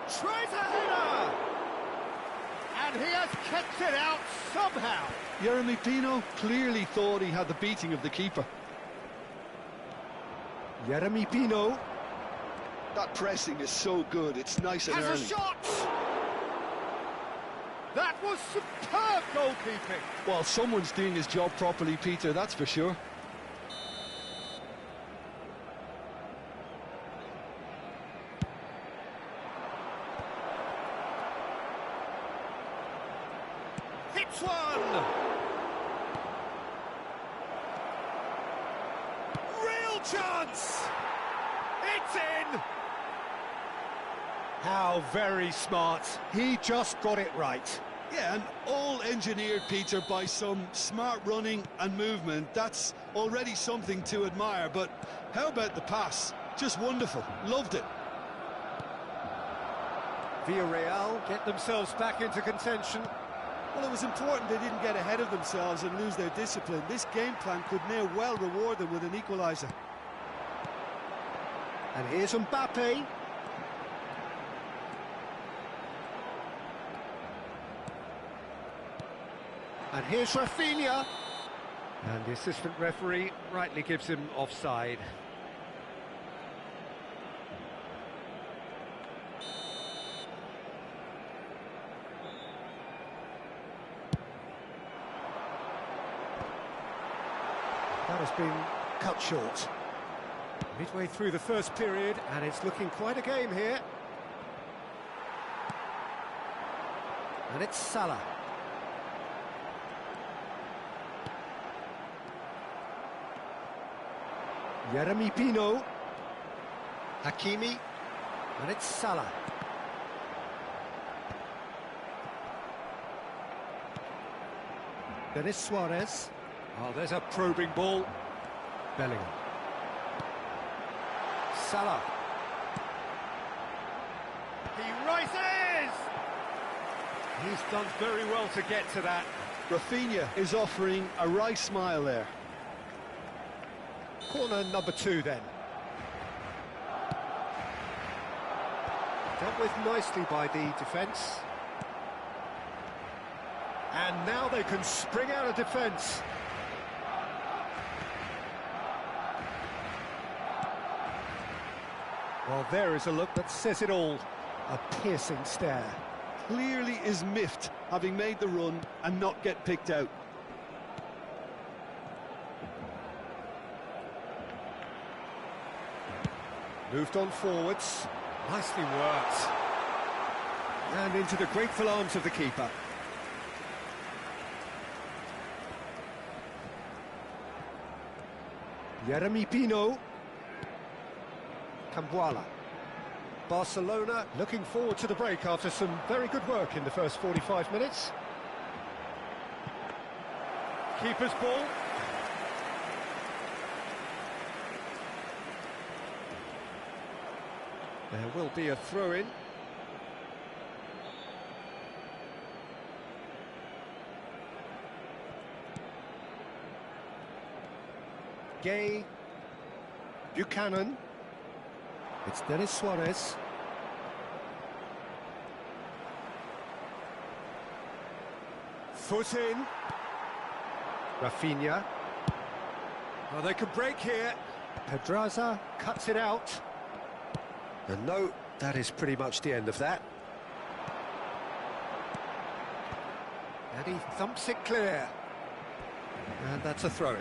Tries a header! And he has kept it out somehow. Jeremy Pino clearly thought he had the beating of the keeper. Jeremy Pino. That pressing is so good, it's nice and early. Has a shot! That was superb goalkeeping. Well, someone's doing his job properly, Peter, that's for sure. Hits one! Real chance! It's in! How very smart. He just got it right. Yeah, and all engineered, Peter, by some smart running and movement. That's already something to admire, but how about the pass? Just wonderful. Loved it. Villarreal get themselves back into contention. Well, it was important they didn't get ahead of themselves and lose their discipline. This game plan could now well reward them with an equaliser. And here's Mbappe. And here's Rafinha. And the assistant referee rightly gives him offside. That has been cut short. Midway through the first period, and it's looking quite a game here. And it's Salah. Jeremy Pino. Hakimi. And it's Salah. Denis Suarez. Oh, there's a probing ball. Bellingham. Salah. He rises! He's done very well to get to that. Rafinha is offering a right smile there. Corner number 2 then. Dealt with nicely by the defence. And now they can spring out of defence. Well, there is a look that says it all. A piercing stare. Clearly is miffed, having made the run and not get picked out. Moved on forwards. Nicely worked. And into the grateful arms of the keeper. Jeremy Pino. Cambuala. Barcelona looking forward to the break after some very good work in the first 45 minutes. Keeper's ball. There will be a throw-in. Gay. Buchanan. It's Denis Suarez. Foot in. Rafinha. Oh, they can break here. Pedraza cuts it out. And no, that is pretty much the end of that. And he thumps it clear. And that's a throw-in.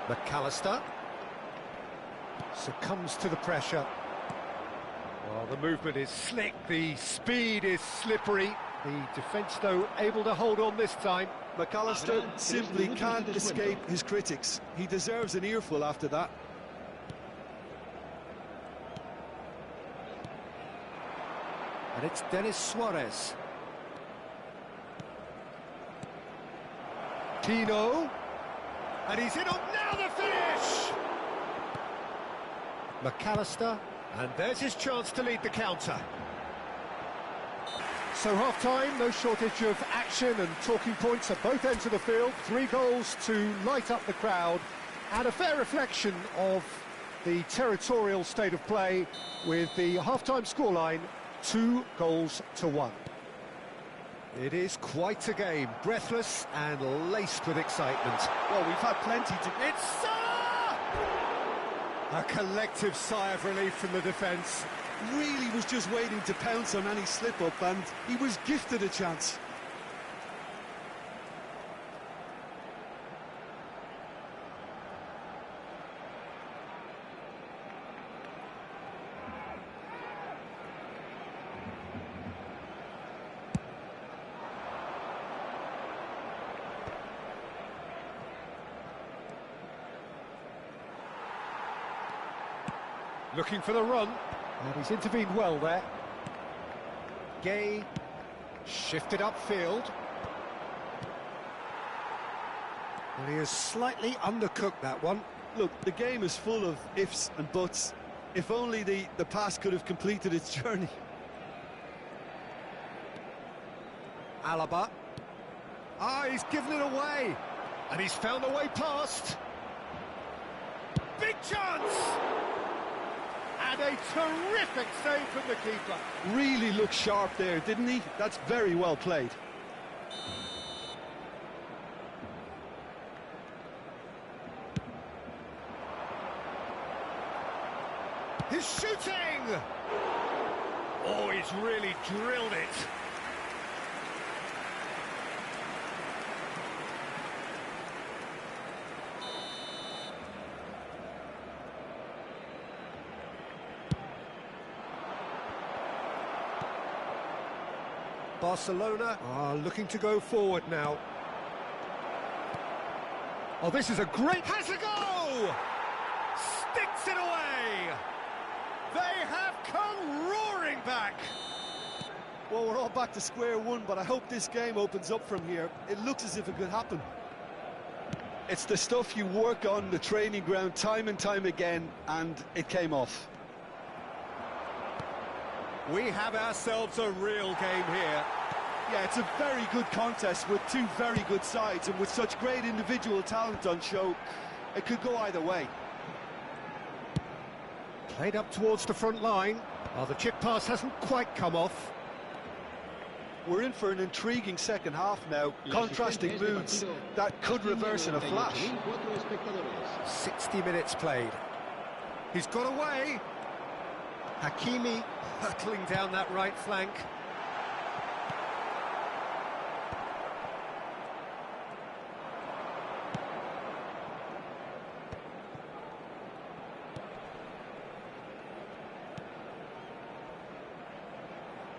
McAllister succumbs to the pressure. Well, the movement is slick, the speed is slippery. The defence, though, able to hold on this time. McAllister simply can't escape his critics. He deserves an earful after that. And it's Denis Suarez. Tino. And he's in on now, the finish! McAllister, and there's his chance to lead the counter. So half-time, no shortage of action and talking points at both ends of the field. 3 goals to light up the crowd, and a fair reflection of the territorial state of play, with the half-time scoreline 2-1. It is quite a game, breathless and laced with excitement. Well, we've had plenty to... It's a collective sigh of relief from the defence. Really was just waiting to pounce on any slip-up, and he was gifted a chance. Looking for the run, and he's intervened well there. Gay shifted upfield. And he has slightly undercooked that one. Look, the game is full of ifs and buts. If only the pass could have completed its journey. Alaba. He's given it away. And he's found a way past. Big chance! And a terrific save from the keeper. Really looked sharp there, didn't he? That's very well played. He's shooting! Oh, he's really drilled it. Barcelona are looking to go forward now. Oh, this is a great... Has a go! Sticks it away! They have come roaring back! Well, we're all back to square one, but I hope this game opens up from here. It looks as if it could happen. It's the stuff you work on the training ground time and time again, and it came off. We have ourselves a real game here. Yeah, it's a very good contest with two very good sides, and with such great individual talent on show, it could go either way. Played up towards the front line. Oh, the chip pass hasn't quite come off. We're in for an intriguing second half now. Contrasting moods that could reverse in a flash. 60 minutes played. He's got away. Hakimi hurtling down that right flank.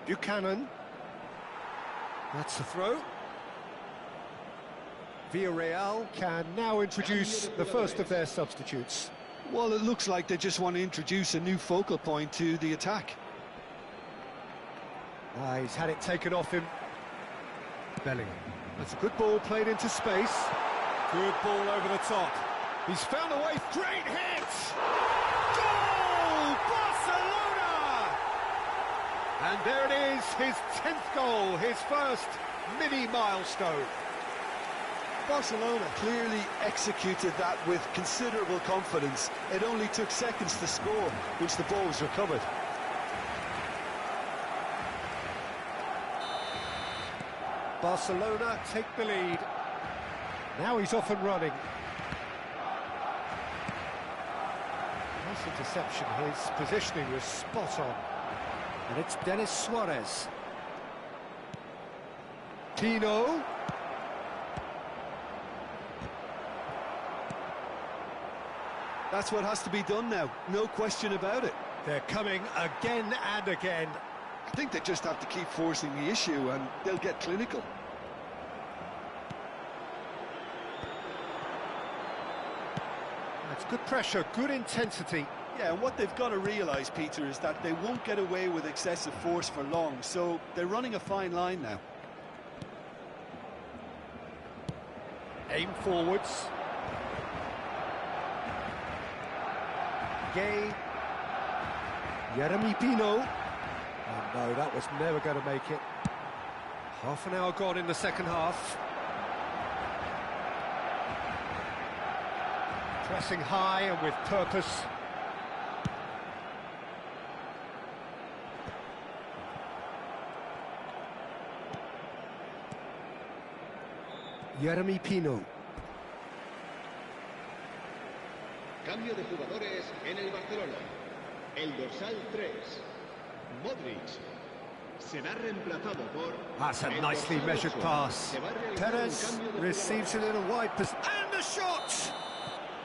Buchanan. That's the throw. Villarreal can now introduce the first of their substitutes. Well, it looks like they just want to introduce a new focal point to the attack. He's had it taken off him. Bellingham. That's a good ball played into space. Good ball over the top. He's found a way. Great hit! Goal! Barcelona! And there it is, his 10th goal, his first mini-milestone. Barcelona clearly executed that with considerable confidence. It only took seconds to score once the ball was recovered. Barcelona take the lead. Now he's off and running. Nice interception, his positioning was spot on. And it's Denis Suarez. Tino. That's what has to be done now, no question about it. They're coming again and again. I think they just have to keep forcing the issue and they'll get clinical. That's good pressure, good intensity. Yeah, and what they've got to realise, Peter, is that they won't get away with excessive force for long, so they're running a fine line now. Aim forwards. Gay. Jeremy Pino. Oh no, that was never going to make it. Half an hour gone in the second half. Pressing high and with purpose. Jeremy Pino. Cambio de jugadores en el Barcelona. El dorsal 3, Modric, será reemplazado por... That's a nicely measured pass. Perez receives it in a wide position. And the shot!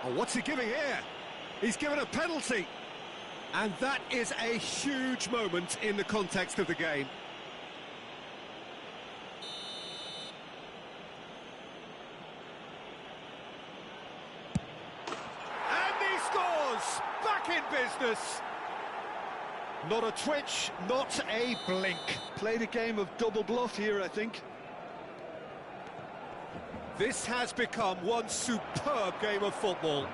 Oh, what's he giving here? He's given a penalty. And that is a huge moment in the context of the game. And he scores! Back in business. Not a twitch, not a blink. Played a game of double bluff here, I think. This has become one superb game of football.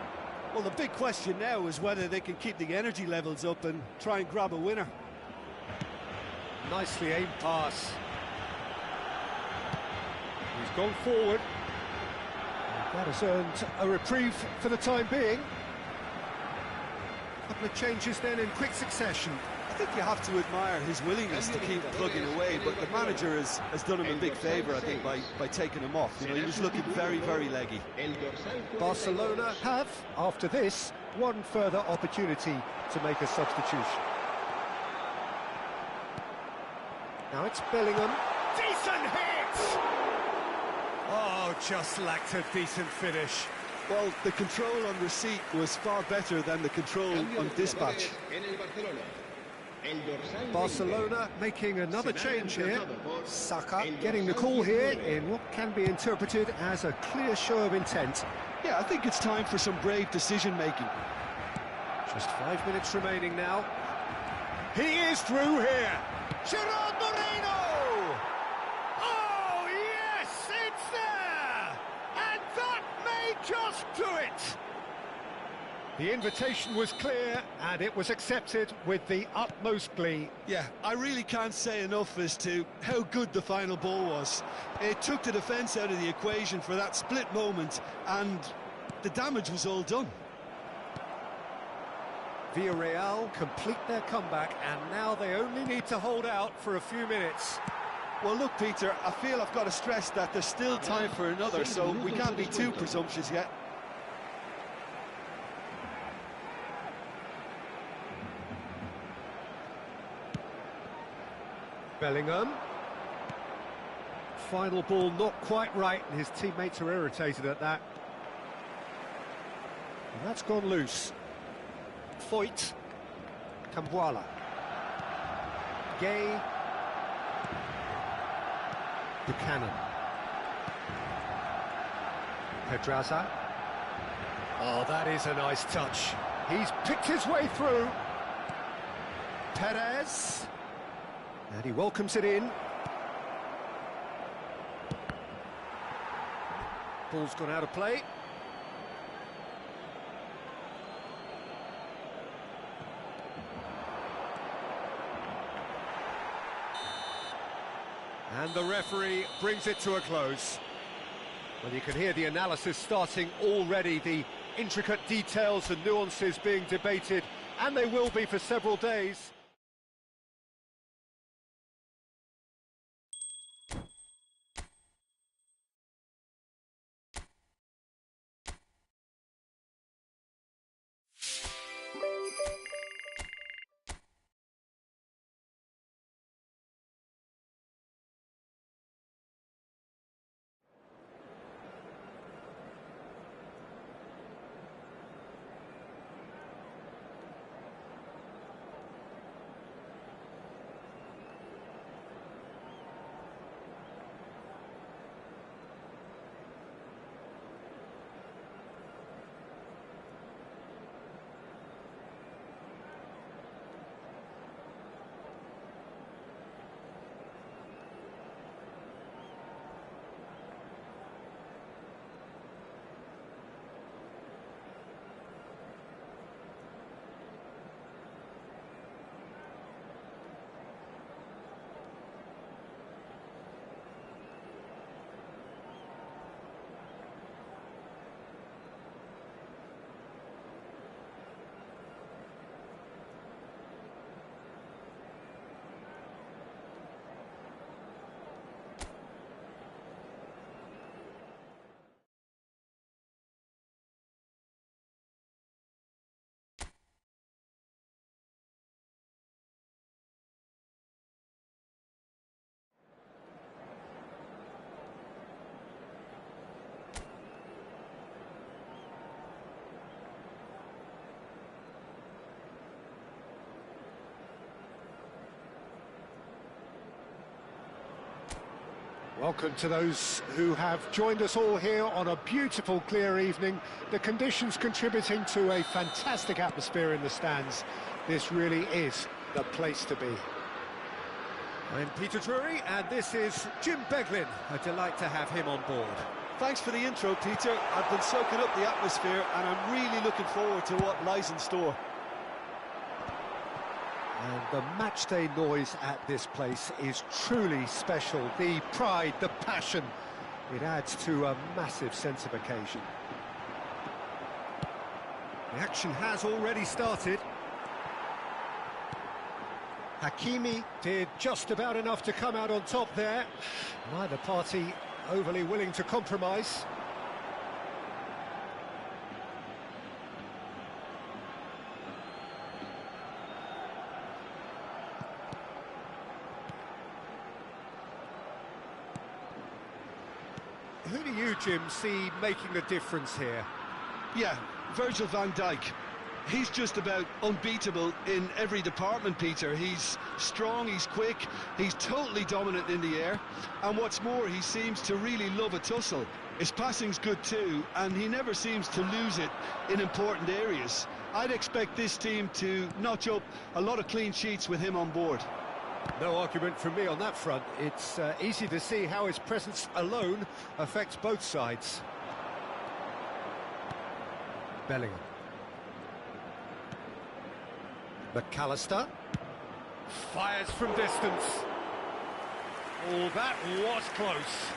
Well, the big question now is whether they can keep the energy levels up and try and grab a winner. Nicely aimed pass. He's gone forward. That has earned a reprieve for the time being. A couple of changes then in quick succession. I think you have to admire his willingness to keep plugging away, but the manager has done him a big favour, I think, by taking him off. You know, he was looking very, very leggy. Barcelona have, after this, one further opportunity to make a substitution. Now it's Bellingham. Decent hit! Oh, just lacked a decent finish. Well, the control on receipt was far better than the control on dispatch. Barcelona making another change here. Saka getting the call here in what can be interpreted as a clear show of intent. Yeah, I think it's time for some brave decision-making. Just 5 minutes remaining now. He is through here. Gerard Moreno! Oh, yes, it's there! And that may just do it! The invitation was clear, and it was accepted with the utmost glee. Yeah, I really can't say enough as to how good the final ball was. It took the defence out of the equation for that split moment, and the damage was all done. Villarreal complete their comeback, and now they only need to hold out for a few minutes. Well, look, Peter, I feel I've got to stress that there's still time for another, so we can't be too presumptuous yet. Bellingham. Final ball not quite right, and his teammates are irritated at that. And that's gone loose. Foyt. Cambuala. Gay. Buchanan. Pedraza. Oh, that is a nice touch. He's picked his way through. Perez. And he welcomes it in. Ball's gone out of play. And the referee brings it to a close. Well, you can hear the analysis starting already, the intricate details and nuances being debated, and they will be for several days. Welcome to those who have joined us all here on a beautiful, clear evening. The conditions contributing to a fantastic atmosphere in the stands. This really is the place to be. I'm Peter Drury, and this is Jim Beglin. A delight to have him on board. Thanks for the intro, Peter. I've been soaking up the atmosphere, and I'm really looking forward to what lies in store. And the matchday noise at this place is truly special. The pride, the passion, it adds to a massive sense of occasion. The action has already started. Hakimi did just about enough to come out on top there. Neither party overly willing to compromise. Who do you, Jim, see making the difference here? Yeah, Virgil van Dijk. He's just about unbeatable in every department, Peter. He's strong, he's quick, he's totally dominant in the air, and what's more, he seems to really love a tussle. His passing's good too, and he never seems to lose it in important areas. I'd expect this team to notch up a lot of clean sheets with him on board. No argument from me on that front. It's easy to see how his presence alone affects both sides. Bellingham. McAllister. Fires from distance. Oh, that was close.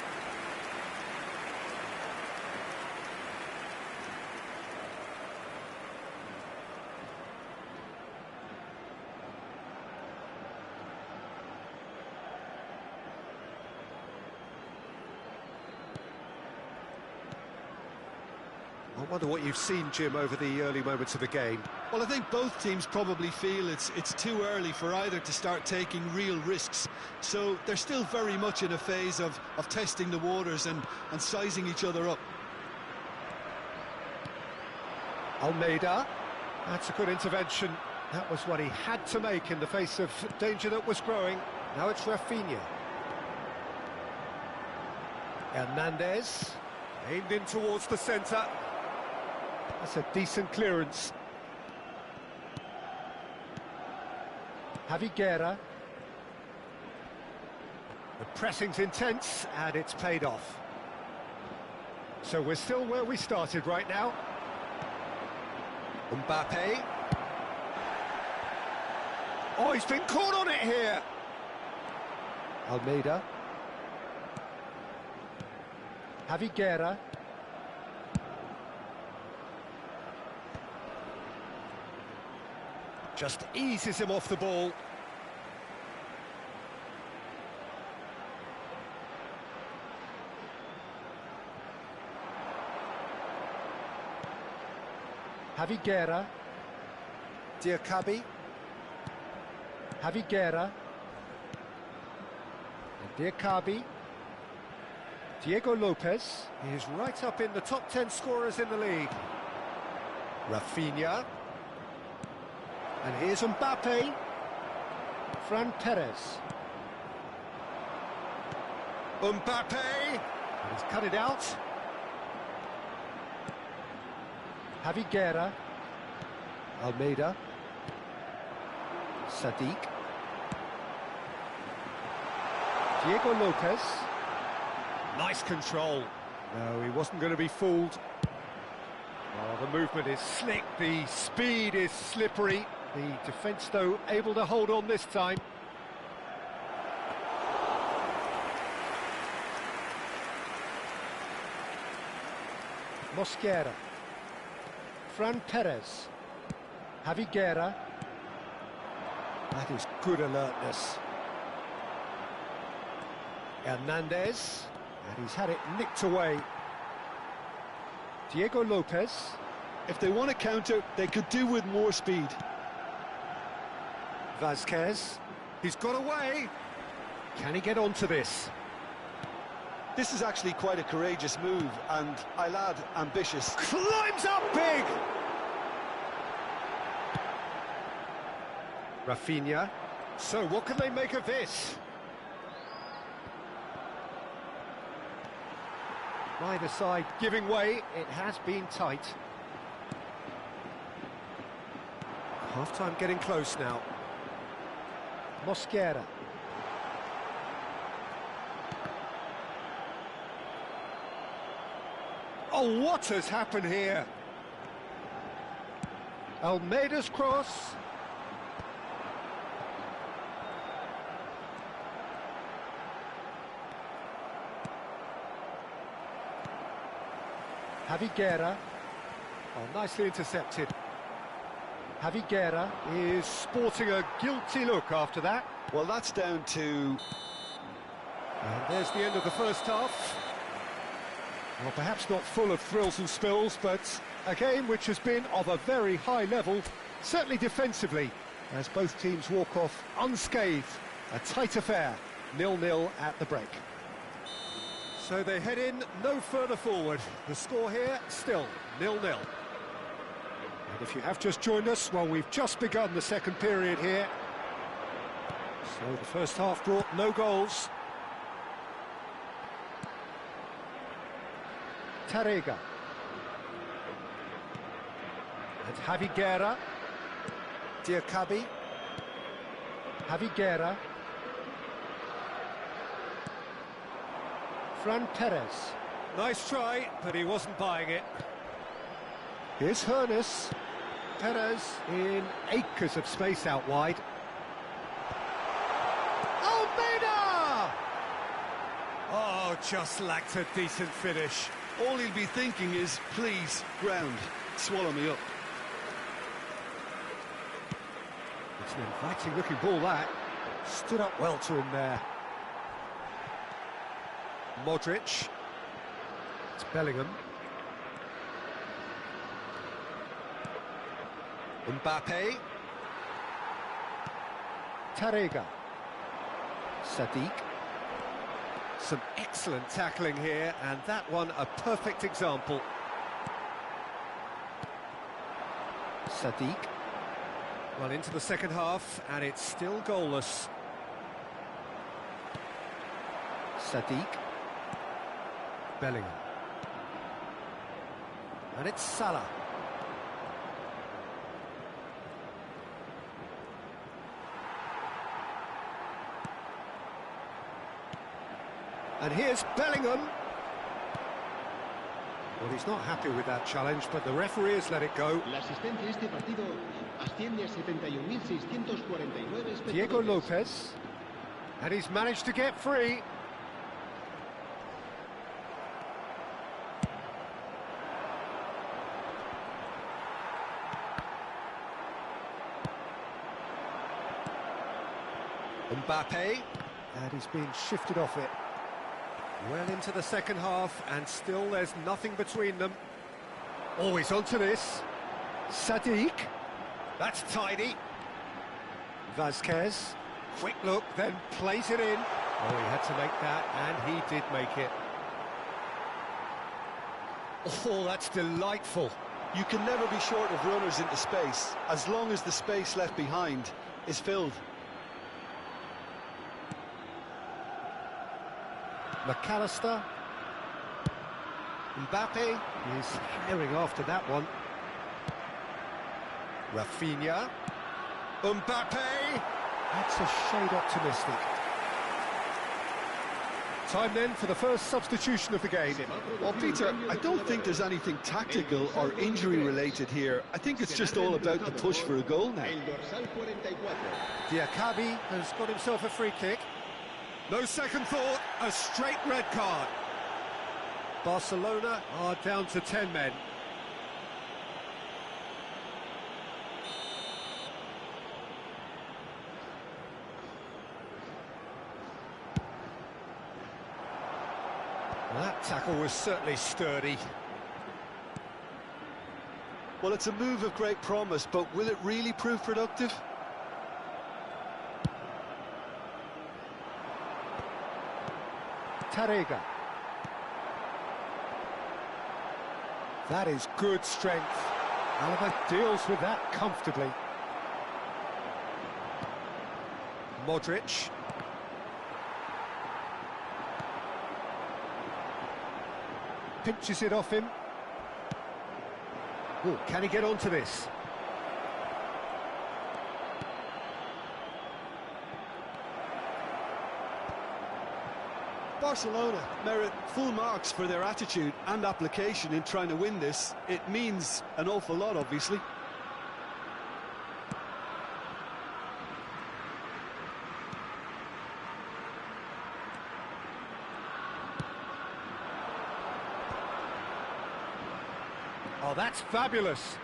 I wonder what you've seen, Jim, over the early moments of the game. Well, I think both teams probably feel it's too early for either to start taking real risks. So they're still very much in a phase of testing the waters and sizing each other up. Almeida. That's a good intervention. That was what he had to make in the face of danger that was growing. Now it's Rafinha. Hernandez. Aimed in towards the centre. That's a decent clearance. Javi Guerra. The pressing's intense, and it's paid off. So we're still where we started right now. Mbappe. Oh, he's been caught on it here. Almeida. Javi Guerra. Just eases him off the ball. Javi Guerra. Diakabi. Javi Guerra. And Diakabi. Diego Lopez. He is right up in the top 10 scorers in the league. Rafinha. And here's Mbappe. Fran Perez. Mbappe! And he's cut it out. Javi Guerra. Almeida. Sadiq. Diego Lopez. Nice control. No, he wasn't going to be fooled. Oh, the movement is slick, the speed is slippery. The defence, though, able to hold on this time. Mosquera. Fran Perez. Javi Guerra. That is good alertness. Hernandez. And he's had it nicked away. Diego Lopez. If they want to counter, they could do with more speed. Vasquez. He's got away. Can he get onto this? This is actually quite a courageous move, and I'll add, ambitious. Climbs up big! Rafinha. So what can they make of this? Neither side giving way, it has been tight. Half-time getting close now. Mosquera. Oh, what has happened here? Almeida's cross. Javi Guerra. Oh, nicely intercepted. Javi Guerra is sporting a guilty look after that. Well, that's down to... And there's the end of the first half. Well, perhaps not full of thrills and spills, but a game which has been of a very high level, certainly defensively, as both teams walk off unscathed. A tight affair, 0-0 at the break. So they head in no further forward. The score here, still 0-0. And if you have just joined us, well, we've just begun the second period here. So the first half brought no goals. Tarega. And Javi Guerra. Diakabi. Javi Guerra. Fran Perez. Nice try, but he wasn't buying it. Here's Hernes. Perez in acres of space out wide. Almeida! Oh, just lacked a decent finish. All he'll be thinking is, please, ground, swallow me up. It's an inviting-looking ball, that. Stood up well to him there. Modric. It's Bellingham. Mbappe. Tarega. Sadiq. Some excellent tackling here, and that one a perfect example. Sadiq. Well, into the second half, and it's still goalless. Sadiq. Bellingham. And it's Salah. And here's Bellingham. Well, he's not happy with that challenge, but the referee has let it go. La asistencia a este partido asciende a 71.649 espectadores. Diego Lopez. And he's managed to get free. Mbappe. And he's being shifted off it. Well into the second half, and still there's nothing between them. Oh, he's onto this. Sadiq. That's tidy. Vasquez. Quick look, then plays it in. Oh, he had to make that, and he did make it. Oh, that's delightful. You can never be short of runners into space, as long as the space left behind is filled. McAllister. Mbappe is herring after that one. Rafinha. Mbappe. That's a shade optimistic. Time then for the first substitution of the game. Well, Peter, I don't think there's anything tactical or injury-related here. I think it's just all about the push for a goal now. El dorsal 44. Diakabi has got himself a free kick. No second thought, a straight red card. Barcelona are down to 10 men. That tackle was certainly sturdy. Well, it's a move of great promise, but will it really prove productive? Tarega. That is good strength. Alaba deals with that comfortably. Modric. pinches it off him. Oh, can he get onto this? Barcelona merit full marks for their attitude and application in trying to win this. It means an awful lot, obviously. Oh, that's fabulous.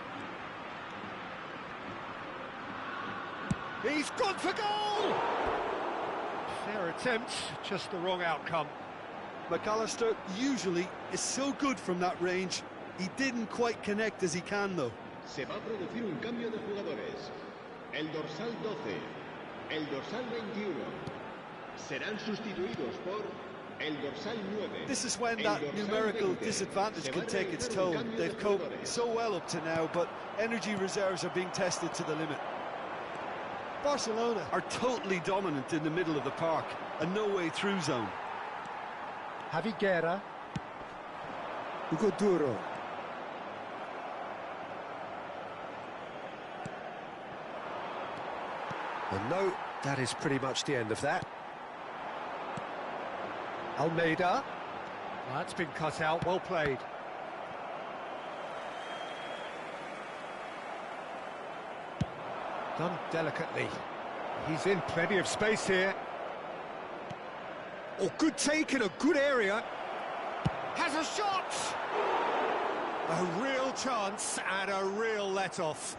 He's gone for goal! Fair attempt, just the wrong outcome. McAllister usually is so good from that range. He didn't quite connect as he can, though. Se va a producir un cambio de jugadores. El dorsal 12, el dorsal 21 serán sustituidos por el dorsal 9. This is when that numerical disadvantage can take its toll. They've coped so well up to now, but energy reserves are being tested to the limit. Barcelona are totally dominant in the middle of the park, a no-way-through zone. Javi Guerra. Hugo Duro. And no, that is pretty much the end of that. Almeida. Well, that's been cut out, well played. Done delicately. He's in plenty of space here. Oh, good take in a good area. Has a shot! A real chance and a real let-off.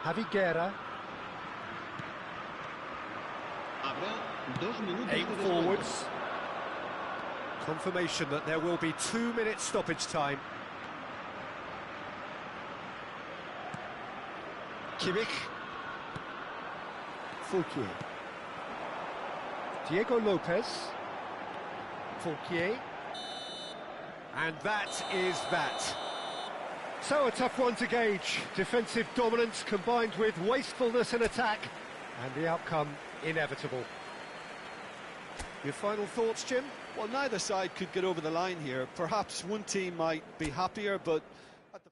Javi Guerra. Habrá 2 minutos Eight de descuento. forwards. Confirmation that there will be 2 minutes stoppage time. Kimmich. Fulquier. Diego Lopez. Fulquier. And that is that. So a tough one to gauge. Defensive dominance combined with wastefulness in attack, and the outcome inevitable. Your final thoughts, Jim? Well, neither side could get over the line here. Perhaps one team might be happier, but at the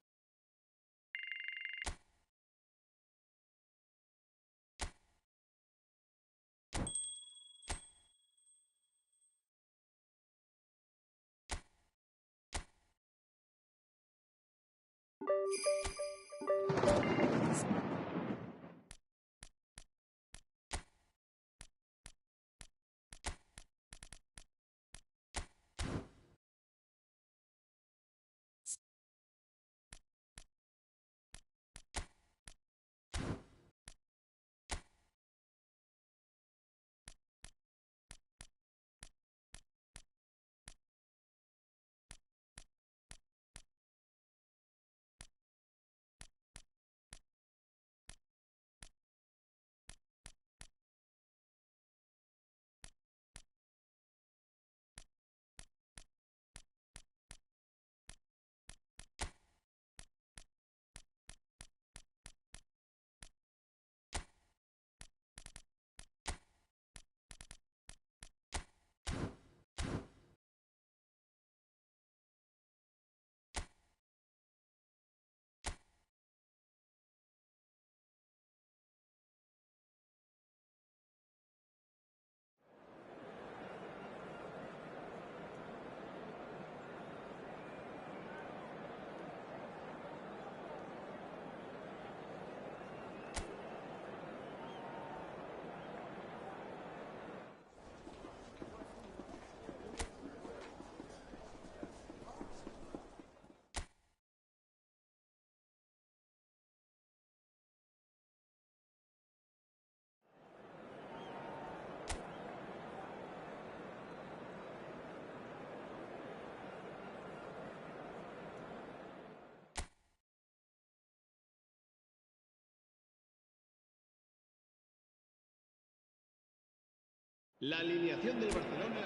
La alineación del Barcelona.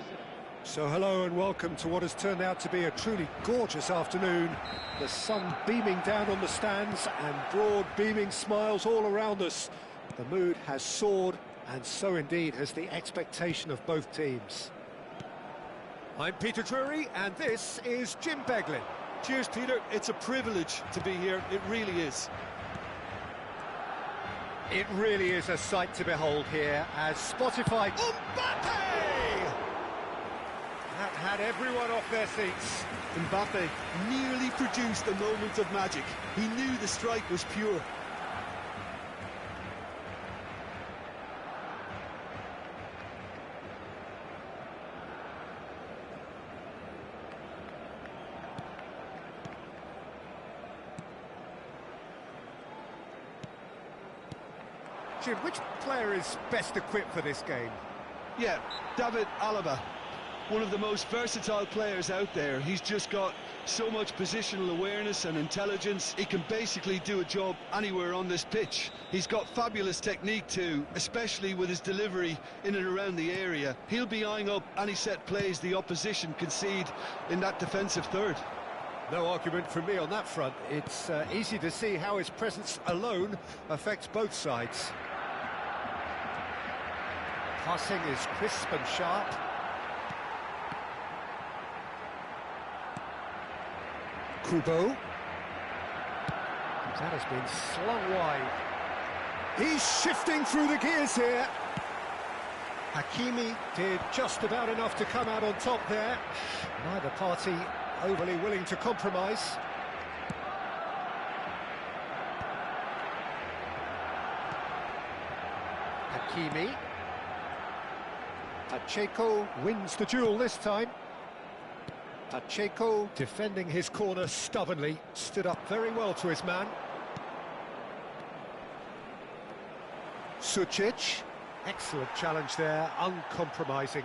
So hello and welcome to what has turned out to be a truly gorgeous afternoon. The sun beaming down on the stands and broad beaming smiles all around us. The mood has soared And so indeed has the expectation of both teams. I'm Peter Drury, and this is Jim Beglin. Cheers, Peter. It's a privilege to be here. It really is. It really is a sight to behold here as Spotify... Mbappe! That had everyone off their seats. Mbappe nearly produced a moment of magic. He knew the strike was pure. Jim, which player is best equipped for this game? Yeah, David Alaba. One of the most versatile players out there. He's just got so much positional awareness and intelligence. He can basically do a job anywhere on this pitch. He's got fabulous technique too, especially with his delivery in and around the area. He'll be eyeing up any set plays the opposition concede in that defensive third. No argument from me on that front. It's easy to see how his presence alone affects both sides. Passing is crisp and sharp. Kubo. That has been slung wide. He's shifting through the gears here. Hakimi did just about enough to come out on top there. Neither party overly willing to compromise. Hakimi. Pacheco wins the duel this time. Pacheco defending his corner stubbornly, stood up very well to his man. Sucic, excellent challenge there, uncompromising.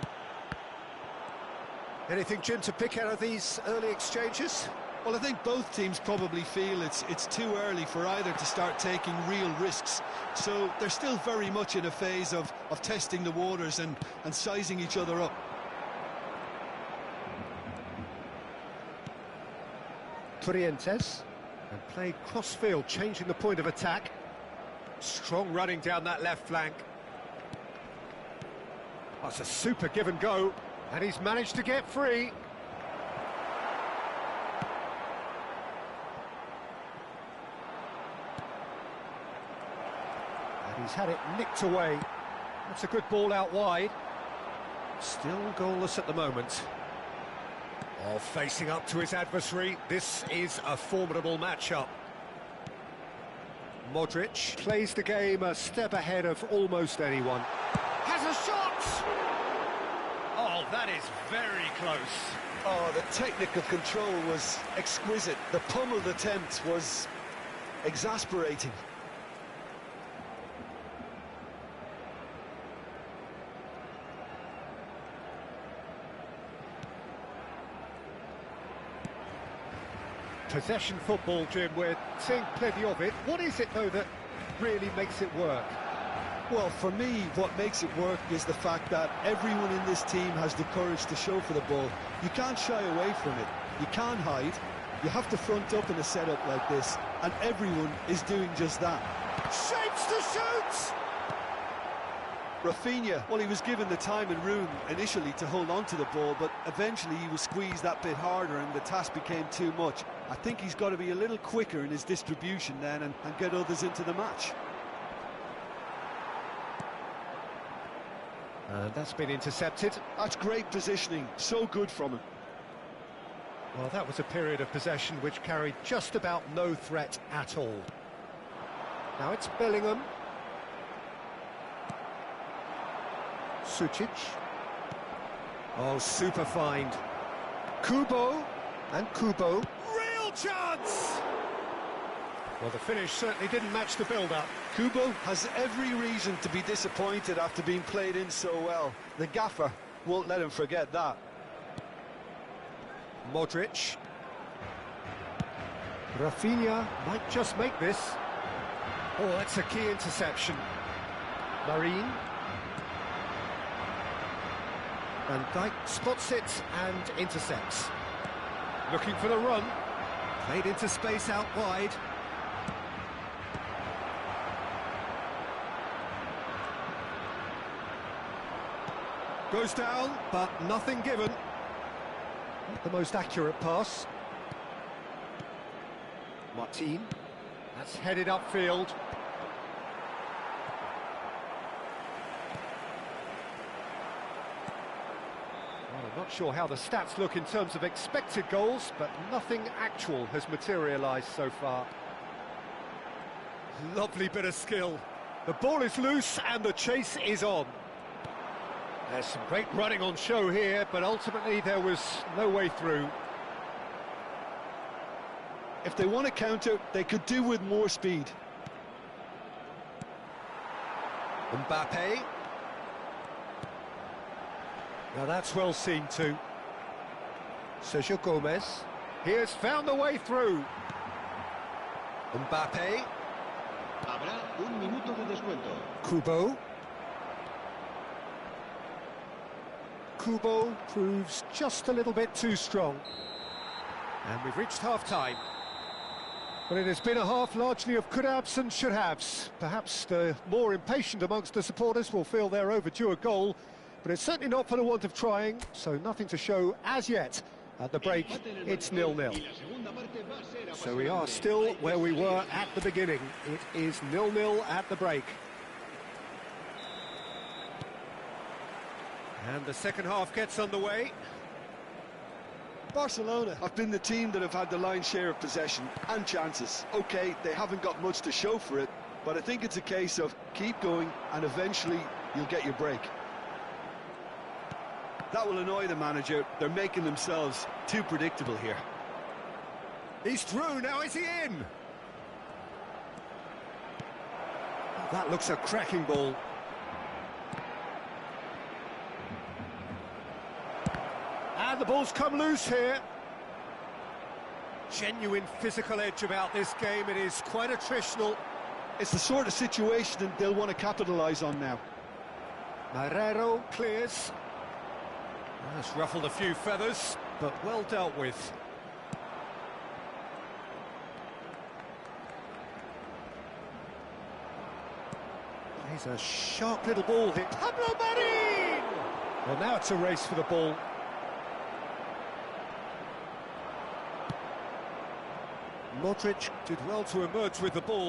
Anything, Jim, to pick out of these early exchanges? Well, I think both teams probably feel it's too early for either to start taking real risks. So they're still very much in a phase of testing the waters and sizing each other up. Trientes, and played cross-field, changing the point of attack. Strong running down that left flank. That's a super give and go, and he's managed to get free. And he's had it nicked away. That's a good ball out wide. Still goalless at the moment. Oh, facing up to his adversary, this is a formidable matchup. Modric plays the game a step ahead of almost anyone. Has a shot! Oh, that is very close. Oh, the technical control was exquisite. The pummeled attempt was exasperating. Possession football, Jim, we're seeing plenty of it. What is it, though, that really makes it work? Well, for me, what makes it work is the fact that everyone in this team has the courage to show for the ball. You can't shy away from it. You can't hide. You have to front up in a setup like this, and everyone is doing just that. Shapes to shoot! Rafinha, well, he was given the time and room initially to hold on to the ball, but eventually he was squeezed that bit harder and the task became too much. I think he's got to be a little quicker in his distribution then and get others into the match. That's been intercepted. That's great positioning, so good from him. Well, that was a period of possession which carried just about no threat at all. Now it's Bellingham. Sucic. Oh, super find. Kubo, and Kubo. Real chance! Well, the finish certainly didn't match the build-up. Kubo has every reason to be disappointed after being played in so well. The gaffer won't let him forget that. Modric. Rafinha might just make this. Oh, that's a key interception. Marine. Van Dijk spots it and intercepts. Looking for the run. Played into space out wide. Goes down, but nothing given. Not the most accurate pass. Martin. That's headed upfield. Well, I'm not sure how the stats look in terms of expected goals, but nothing actual has materialised so far. Lovely bit of skill. The ball is loose and the chase is on. There's some great running on show here, but ultimately there was no way through. If they want to counter, they could do with more speed. Mbappe. Now that's well seen too. Sergio Gomez. He has found the way through. Mbappe. Habrá un minuto de descuento. Kubo. Kubo proves just a little bit too strong. And we've reached half-time. Well, it has been a half largely of could-haves and should-haves. Perhaps the more impatient amongst the supporters will feel they're overdue a goal, but it's certainly not for the want of trying, so nothing to show as yet. At the break, it's 0-0. So we are still where we were at the beginning. It is 0-0 at the break. And the second half gets underway. Barcelona have been the team that have had the lion's share of possession and chances. OK, they haven't got much to show for it, but I think it's a case of keep going and eventually you'll get your break. That will annoy the manager. They're making themselves too predictable here. He's through, now is he in? That looks a cracking ball. And the ball's come loose here. Genuine physical edge about this game. It is quite attritional. It's the sort of situation that they'll want to capitalise on now. Marrero clears. That's ruffled a few feathers, but well dealt with. He's a sharp little ball hit. Pablo Marin! Well, now it's a race for the ball. Modric did well to emerge with the ball.